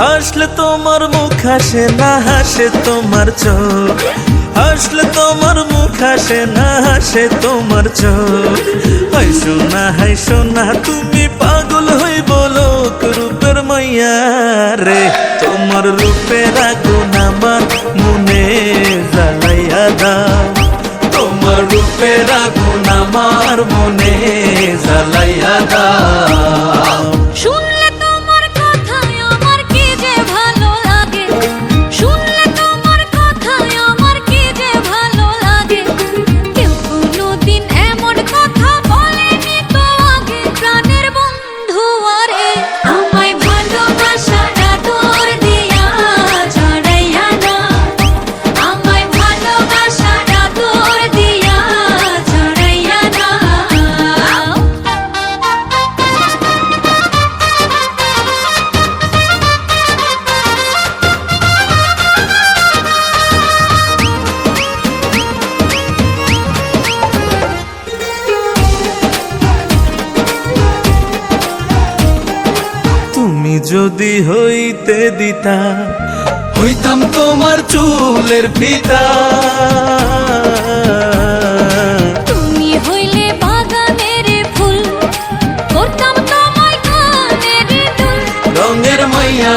হাসলে তোমার মুখ হাসে না, হাসে তোমার চোখ। হাসলে তোমার মুখ হাসে না, হাসে তোমার চোখ। হাইসো না, হাইসো না, তুমি পাগল হই বলো রূপের মাইয়া রে। তোমার রূপের আগুন আমার মনে জ্বালাইয়া দাও। তোমার রূপের আগুন আমার মনে জ্বালাইয়া দাও। শুনলে তোমার কথায় আমার কি যে ভালো লাগে, শুনলে তোমার কথায় আমার কি যে ভালো লাগে। কেউ কোনোদিন এমন কথা বলেনি তো আগে, প্রাণের বন্ধু আরে। আমায় ভালোবাসাটা তোর দিয়া জড়াইয়া না, আমায় ভালোবাসাটা তোর দিয়া জড়াইয়া না। তুমি যদি হইতে দিতা, হইতাম তোমার চুলের ফিতা। তুমি হইলে বাগানের ফুল, করতাম তোমায় কানের দুল। রঙের মাইয়া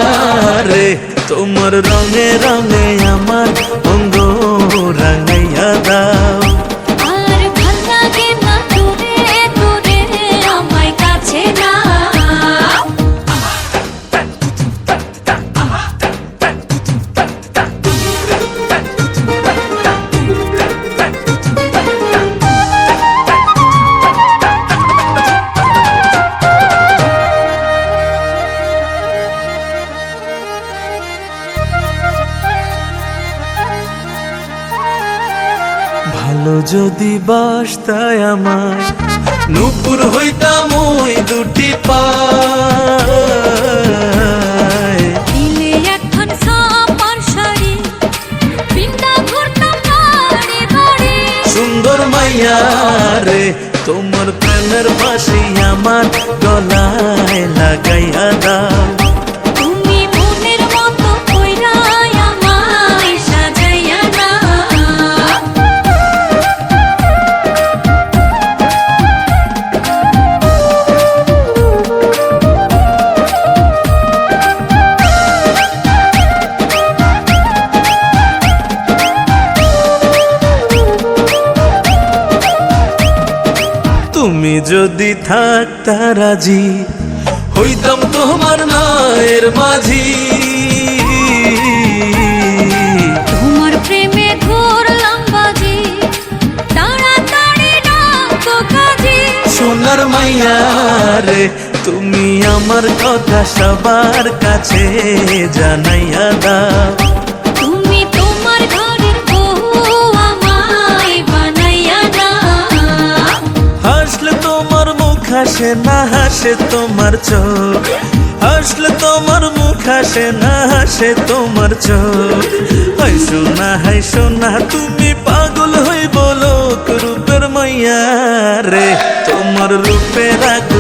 রে, তোমার রঙে রঙে আমার অঙ্গ রাঙাইয়া দাও। আর ভাল লাগে না দূরে দূরে আমায় কাছে না। ভালো যদি বাসতায় আমায়, নূপুর হইতাম ওই দুটি পায়। দিলে এখন সাপার শাড়ি, পিন্ডা ঘুরতাম বাড়ি বাড়ি। সুন্দর মাইয়া রে, তোমার প্রেমের বাঁশি আমার গলায় লাগাইয়া দাও। তুমি মনের মতো কইরা আমায় সাজাইয়া না। তুমি যদি থাকতা রাজি, হইতাম তোমার মায়ের মাঝি। তোমার প্রেমে ঘুরলাম বাজি, তাড়াতাড়ি ডাকো কাজী। সোনার মাইয়া রে, তুমি আমার কথা সবার কাছে জানাইয়া দাও। তুমি তোমার ঘরের বউ আমায় বানাইয়া না। হাসলে তোমার মুখ হাসে না, হাসে তোমার চোখ। হাসলে তোমার মুখ হাসে না, হাসে তোমার চোখ। হাইসো না, হাইসো না, তুমি পাগল হই বলো রূপের মাইয়া রে। তোমার রূপের আগুন